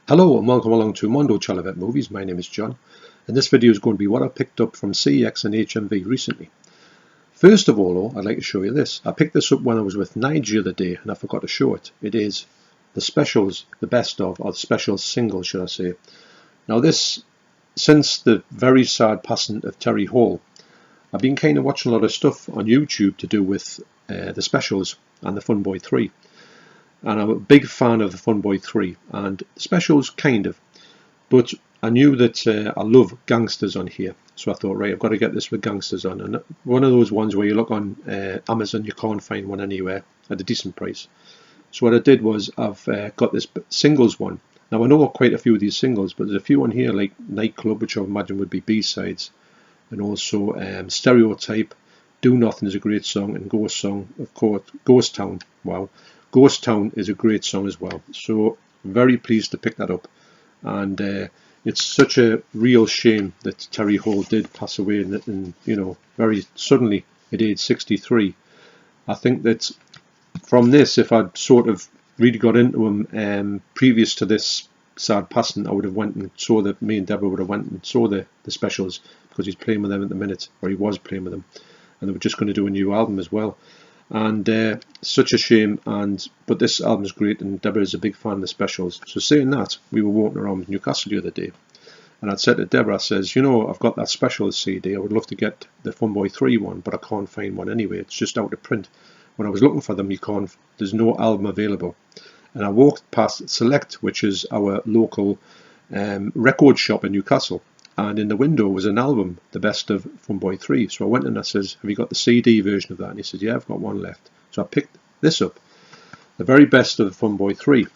Hello and welcome along to Mondo Chelloveck Movies. My name is John, and this video is going to be what I picked up from CEX and HMV recently. First of all, though, I'd like to show you this. I picked this up when I was with Nige the other day and I forgot to show it. It is the specials, the best of, or the specials single, should I say. Now this, since the very sad passing of Terry Hall, I've been kind of watching a lot of stuff on YouTube to do with the specials and the Fun Boy 3. And I'm a big fan of the Fun Boy 3 and the specials kind of, but I knew that I love gangsters on here, so I thought, right, I've got to get this with gangsters on, and one of those ones where you look on Amazon, you can't find one anywhere at a decent price. So what I did was I've got this singles one. Now I know quite a few of these singles, but there's a few on here like Nightclub, which I imagine would be B-sides, and also Stereotype, Do Nothing is a great song, and Ghost Song, of course, Ghost Town, wow. Ghost Town is a great song as well, so very pleased to pick that up. And it's such a real shame that Terry Hall did pass away, and you know, very suddenly at age 63. I think that from this, if I'd sort of really got into him previous to this sad passing, I would have went and saw the, me and Deborah would have went and saw the specials, because he's playing with them at the minute, or he was playing with them, and they were just going to do a new album as well. And such a shame, but this album's great, and Deborah is a big fan of the specials. So saying that, we were walking around Newcastle the other day, and I'd said to Deborah, I says, you know, I've got that specials CD, I would love to get the Fun Boy 3 one, but I can't find one anyway, it's just out of print. When I was looking for them, there's no album available. And I walked past Select, which is our local record shop in Newcastle, and in the window was an album, the best of Fun Boy 3. So I went and I says, have you got the CD version of that? And he said, yeah, I've got one left. So I picked this up, the very best of the Fun Boy 3.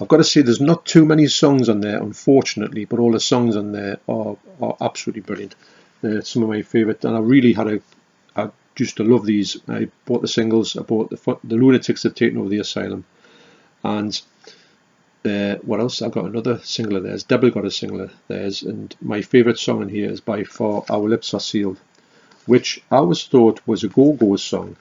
I've got to say there's not too many songs on there, unfortunately, but all the songs on there are absolutely brilliant. Some of my favourite, and I really I used to love these. I bought the singles, I bought the Lunatics Have Taken Over the Asylum, and what else? I got another single of theirs. Deborah got a single of theirs, and my favourite song in here is by far Our Lips Are Sealed, which I always thought was a Go-Go's song,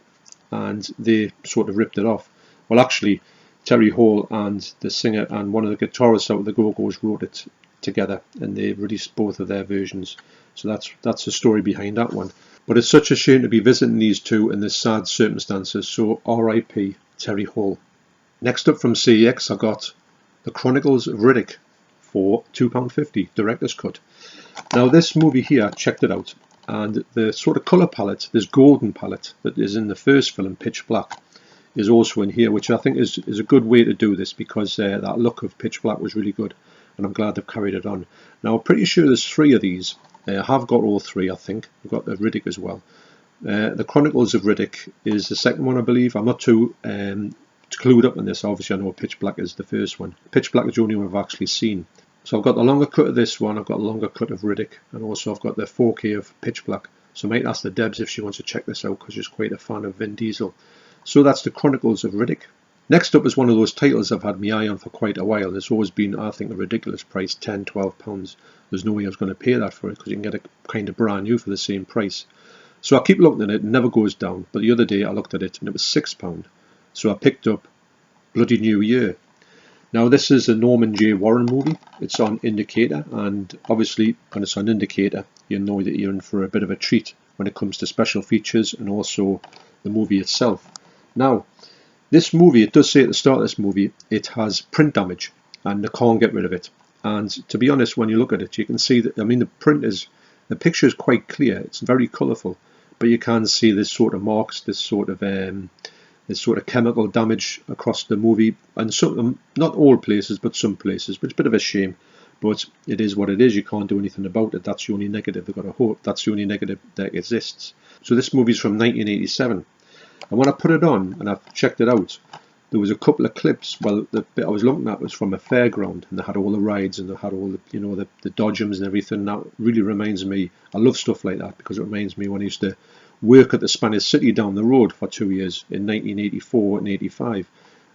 and they sort of ripped it off. Well, actually, Terry Hall and the singer and one of the guitarists out of the Go-Go's wrote it together, and they released both of their versions. So that's the story behind that one. But it's such a shame to be visiting these two in this sad circumstances. So R.I.P. Terry Hall. Next up from CEX, I got The Chronicles of Riddick for £2.50 director's cut. Now this movie here, I checked it out, and the sort of colour palette, this golden palette that is in the first film, Pitch Black, is also in here, which I think is a good way to do this, because that look of Pitch Black was really good, and I'm glad they've carried it on. Now I'm pretty sure there's 3 of these. I have got all 3, I think. I've got the Riddick as well. The Chronicles of Riddick is the second one, I believe. I'm not too clued up on this. Obviously I know Pitch Black is the first one. Pitch Black is the only one I've actually seen. So I've got the longer cut of this one, I've got a longer cut of Riddick, and also I've got the 4K of Pitch Black. So I might ask the Debs if she wants to check this out, because she's quite a fan of Vin Diesel. So that's the Chronicles of Riddick. Next up is one of those titles I've had my eye on for quite a while. It's always been, I think, a ridiculous price, £10, £12. There's no way I was going to pay that for it, because you can get it kind of brand new for the same price. So I keep looking at it, it never goes down. But the other day I looked at it and it was £6. So I picked up Bloody New Year. Now this is a Norman J. Warren movie. It's on Indicator, and obviously when it's on Indicator, you know that you're in for a bit of a treat when it comes to special features and also the movie itself. Now this movie, it does say at the start of this movie, it has print damage and they can't get rid of it. And to be honest, when you look at it, you can see that, I mean, the picture is quite clear, it's very colourful, but you can see this sort of marks, this sort of chemical damage across the movie, and some, not all places, but some places, but it's a bit of a shame. But it is what it is, you can't do anything about it. That's the only negative they've got to hope. That's the only negative that exists. So this movie's from 1987. And when I put it on and I checked it out, there was a couple of clips. Well, the bit I was looking at was from a fairground, and they had all the rides and they had all the, you know, the dodgems and everything. That really reminds me, I love stuff like that, because it reminds me when I used to work at the Spanish City down the road for 2 years in 1984 and 85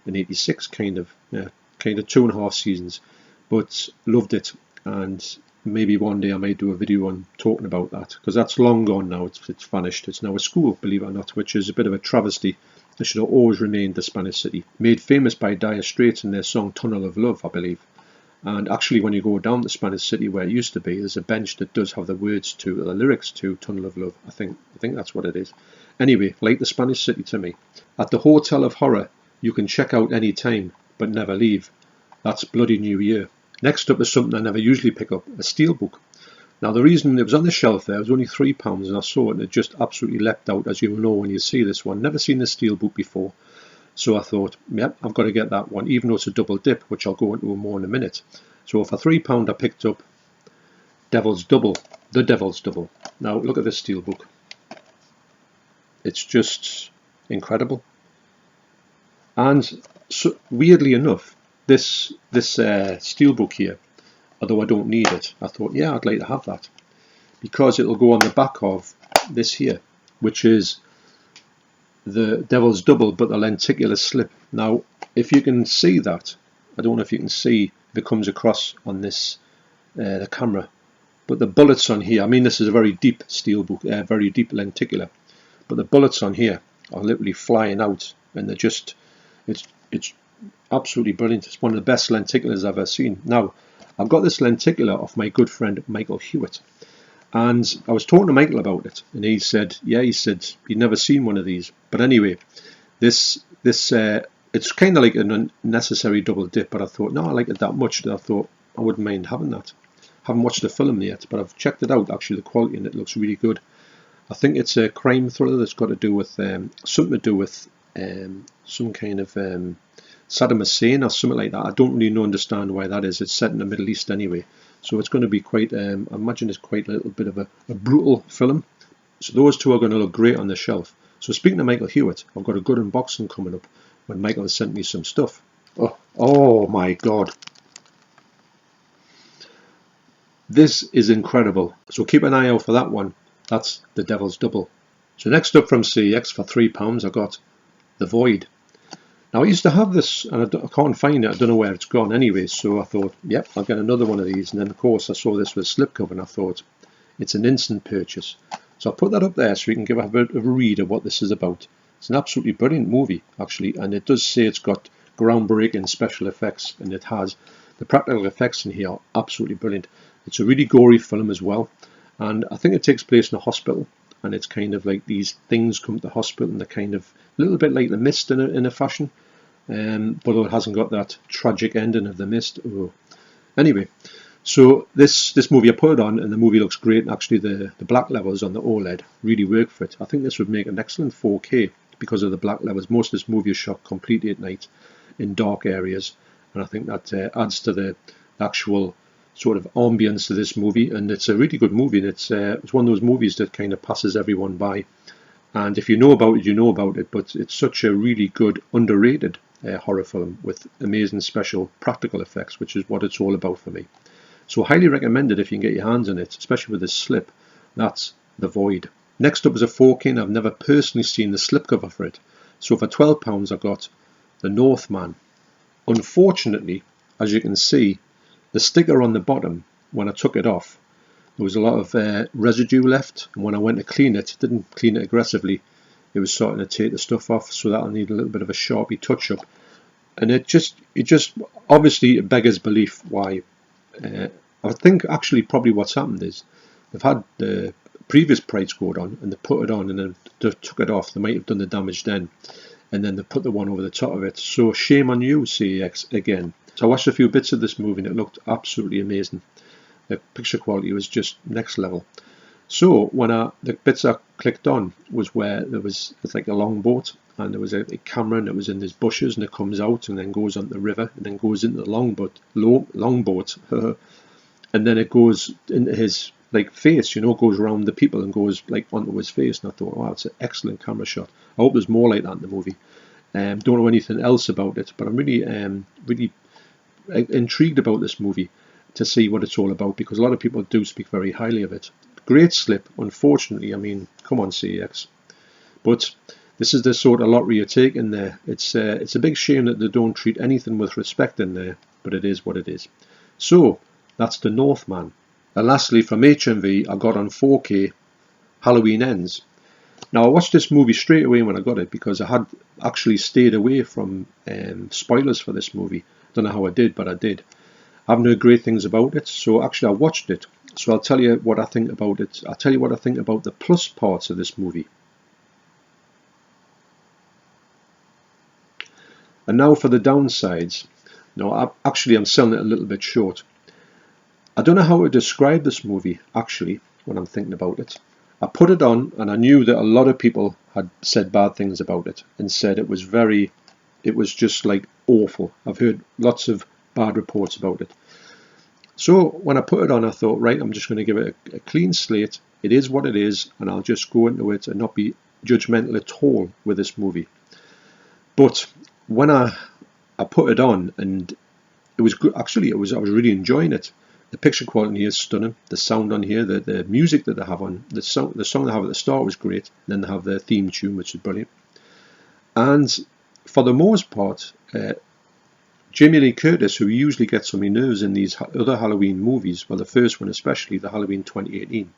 and 86, kind of 2.5 seasons. But loved it, and maybe one day I might do a video on talking about that, because that's long gone now. It's vanished. It's now a school, believe it or not, which is a bit of a travesty, It should have always remained the Spanish city, made famous by Dire Straits in their song Tunnel of Love, I believe. And actually, when you go down to Spanish City where it used to be, there's a bench that does have the words to, the lyrics to Tunnel of Love. I think that's what it is. Anyway, like the Spanish City to me. At the Hotel of Horror, you can check out any time, but never leave. That's bloody New Year. Next up is something I never usually pick up, a steelbook. Now the reason it was on the shelf there, it was only £3 and I saw it and it just absolutely leapt out, as you know when you see this one. Never seen this steelbook before. So I thought, yep, I've got to get that one, even though it's a double dip, which I'll go into more in a minute. So for £3 I picked up Devil's Double, The Devil's Double. Now look at this steelbook. It's just incredible. And so, weirdly enough, this steelbook here, although I don't need it, I thought, yeah, I'd like to have that. Because it'll go on the back of this here, which is the Devil's Double, but the lenticular slip. Now, if you can see that, I don't know if you can see if it comes across on this, the camera, but the bullets on here, I mean, this is a very deep steelbook, very deep lenticular, but the bullets on here are literally flying out, and they're just, it's absolutely brilliant. It's one of the best lenticulars I've ever seen. Now, I've got this lenticular off my good friend Michael Hewitt. And I was talking to Michael about it, and he said, yeah, he said he'd never seen one of these. But anyway, it's kind of like an unnecessary double dip, but I thought, no, I like it that much that I thought I wouldn't mind having that. Haven't watched the film yet, but I've checked it out, actually, the quality, and it looks really good. I think it's a crime thriller that's got to do with, something to do with some kind of Saddam Hussein or something like that. I don't really understand why that is. It's set in the Middle East anyway. So it's going to be quite, I imagine it's quite a little bit of a brutal film. So those two are going to look great on the shelf. So speaking of Michael Hewitt, I've got a good unboxing coming up when Michael has sent me some stuff. Oh my God. This is incredible. So keep an eye out for that one. That's the Devil's Double. So next up from CEX for £3, I got The Void. Now I used to have this, and I can't find it. I don't know where it's gone anyway. So I thought, yep, I'll get another one of these. And then of course I saw this with slipcover, and I thought it's an instant purchase. So I put that up there so you can give a bit of a read of what this is about. It's an absolutely brilliant movie, actually, and it does say it's got groundbreaking special effects, and it has. The practical effects in here are absolutely brilliant. It's a really gory film as well, and I think it takes place in a hospital. And it's kind of like these things come to the hospital, and they're kind of a little bit like The Mist in a fashion, but it hasn't got that tragic ending of The Mist. Oh. Anyway, so this movie, I put it on, and the movie looks great. And actually, the black levels on the OLED really work for it. I think this would make an excellent 4K because of the black levels. Most of this movie is shot completely at night in dark areas, and I think that adds to the actual sort of ambience to this movie. And it's a really good movie, and it's one of those movies that kind of passes everyone by, and if you know about it, you know about it, but it's such a really good underrated horror film with amazing special practical effects, which is what it's all about for me. So highly recommended if you can get your hands on it, especially with this slip. That's The Void. Next up is a 4K, and I've never personally seen the slipcover for it, so for £12 I got The Northman. Unfortunately, as you can see, the sticker on the bottom, when I took it off, there was a lot of residue left, and when I went to clean it, didn't clean it aggressively, it was starting to take the stuff off, so that'll need a little bit of a Sharpie touch up. And it just obviously beggars belief why. I think actually probably what's happened is they've had the previous price code on, and they put it on, and then they took it off. They might have done the damage then, and then they put the one over the top of it. So shame on you, CEX, again. So I watched a few bits of this movie, and it looked absolutely amazing. The picture quality was just next level. So when the bits I clicked on was where it's like a longboat, and there was a camera, and it was in these bushes, and it comes out and then goes onto the river, and then goes into the longboat, and then it goes into his like face, goes around the people and goes like onto his face. And I thought, wow, it's an excellent camera shot. I hope there's more like that in the movie. Don't know anything else about it, but I'm really intrigued about this movie to see what it's all about, because a lot of people do speak very highly of it. Great slip, unfortunately. I mean, come on, CEX. But this is the sort of lottery you take in there. It's a big shame that they don't treat anything with respect in there, but it is what it is. So that's The Northman. And lastly, from HMV, I got on 4K Halloween Ends. Now, I watched this movie straight away when I got it because I had actually stayed away from spoilers for this movie. Don't know how I did, but I did. I haven't heard great things about it, so actually I watched it. So I'll tell you what I think about it. I'll tell you what I think about the plus parts of this movie. And now for the downsides. No, I'm selling it a little bit short. I don't know how to describe this movie, actually, when I'm thinking about it. I put it on and I knew that a lot of people had said bad things about it and said it was just like awful. I've heard lots of bad reports about it. So when I put it on, I thought, right, I'm just going to give it a clean slate. It is what it is, and I'll just go into it and not be judgmental at all with this movie. But when I put it on, and it was good. Actually, I was really enjoying it. The picture quality is stunning. The sound on here, the music that they have on, the song they have at the start was great. And then they have their theme tune, which is brilliant. And for the most part, Jamie Lee Curtis, who usually gets on my nerves in these other Halloween movies, well, the first one especially, the Halloween 2018,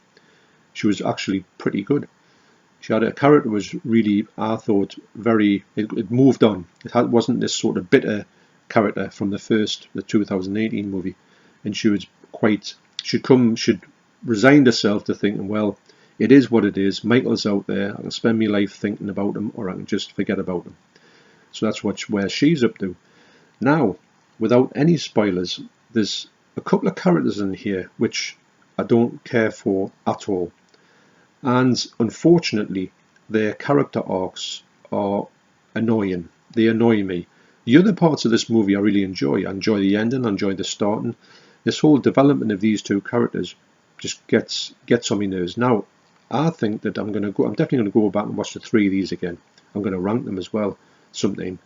she was actually pretty good. She had a character was really, I thought, it moved on. Wasn't this sort of bitter character from the 2018 movie, and she'd resigned herself to thinking, well, it is what it is. Michael's out there. I can spend my life thinking about him, or I can just forget about him. So that's where she's up to. Now, without any spoilers, there's a couple of characters in here which I don't care for at all. And unfortunately, their character arcs are annoying. They annoy me. The other parts of this movie I really enjoy. I enjoy the ending, I enjoy the starting. This whole development of these two characters just gets on my nerves. Now, I think that I'm definitely going to go back and watch the 3 of these again. I'm going to rank them as well sometime.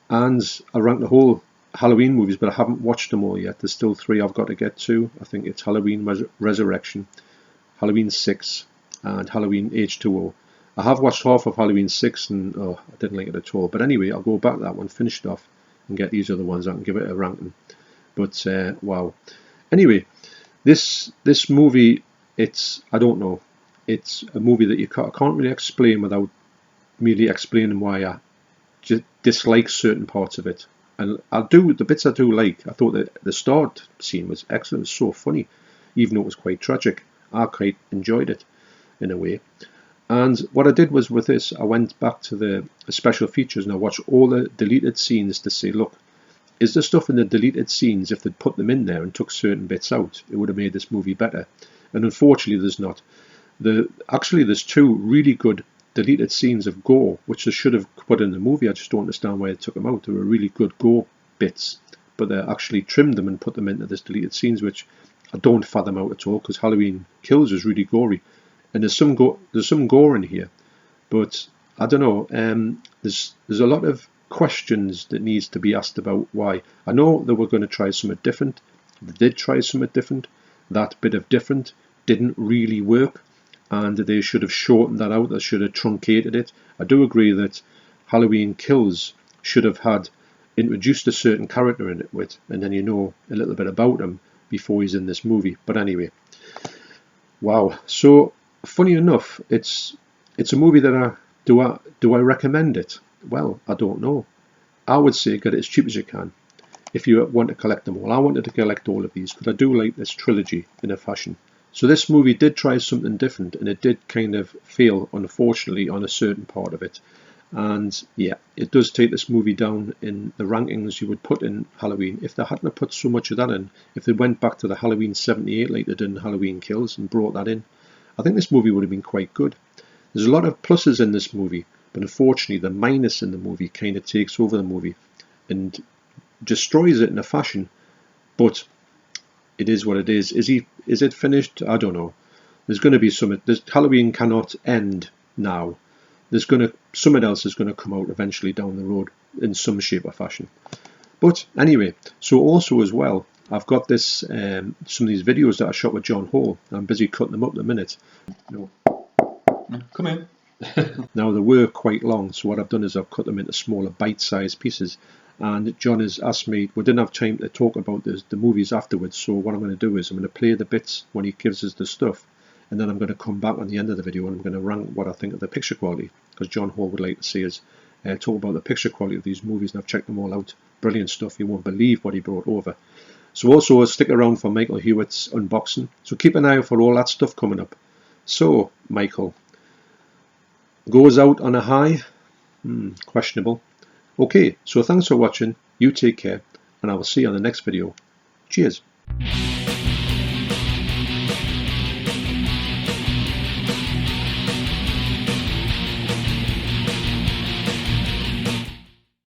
And I rank the whole Halloween movies, but I haven't watched them all yet. There's still 3 I've got to get to. I think it's Halloween Resurrection, Halloween CEX, and Halloween H2O. I have watched half of Halloween 6 and I didn't like it at all. But anyway, I'll go back to that one, finish it off, and get these other ones out and give it a ranking. But wow. Anyway, this movie, I don't know. It's a movie that I can't really explain without merely explaining why I just dislike certain parts of it. And the bits I do like. I thought that the start scene was excellent. It was so funny, even though it was quite tragic. I quite enjoyed it in a way. And what I did was with this, I went back to the special features and I watched all the deleted scenes to say, look, is there stuff in the deleted scenes, if they'd put them in there and took certain bits out, it would have made this movie better. And unfortunately, there's not. Actually, there's 2 really good deleted scenes of gore, which they should have put in the movie. I just don't understand why they took them out. They were really good gore bits, but they actually trimmed them and put them into this deleted scenes, which I don't fathom out at all, because Halloween Kills is really gory. And there's some gore in here, but I don't know. There's a lot of questions that needs to be asked about why. I know they were going to try something different. They did try something different. That bit of different didn't really work, and they should have shortened that out. They should have truncated it. I do agree that Halloween Kills should have had introduced a certain character in it with, and then you know a little bit about him before he's in this movie. But anyway, wow. So funny enough, it's a movie that do I recommend it? Well, I don't know. I would say get it as cheap as you can if you want to collect them all. I wanted to collect all of these because I do like this trilogy in a fashion. So this movie did try something different, and it did kind of fail, unfortunately, on a certain part of it. And yeah, it does take this movie down in the rankings you would put in Halloween. If they hadn't put so much of that in, if they went back to the Halloween 78 like they did in Halloween Kills and brought that in, I think this movie would have been quite good. There's a lot of pluses in this movie, but unfortunately the minus in the movie kind of takes over the movie and destroys it in a fashion. But it is what it is. Is it finished? I don't know. There's going to be something. Halloween cannot end now. Something else is going to come out eventually down the road in some shape or fashion. But anyway, so also as well, I've got this some of these videos that I shot with John Hall. I'm busy cutting them up in a minute. No. Come in. Now they were quite long, so what I've done is I've cut them into smaller bite-sized pieces. And John has asked me, we didn't have time to talk about the movies afterwards, so what I'm going to do is I'm going to play the bits when he gives us the stuff, and then I'm going to come back on the end of the video and I'm going to rank what I think of the picture quality, because John Hall would like to see us talk about the picture quality of these movies, and I've checked them all out. Brilliant stuff. You won't believe what he brought over. So also stick around for Michael Hewitt's unboxing, so keep an eye out for all that stuff coming up. So Michael goes out on a high. Questionable. Okay, so thanks for watching, you take care, and I will see you on the next video. Cheers.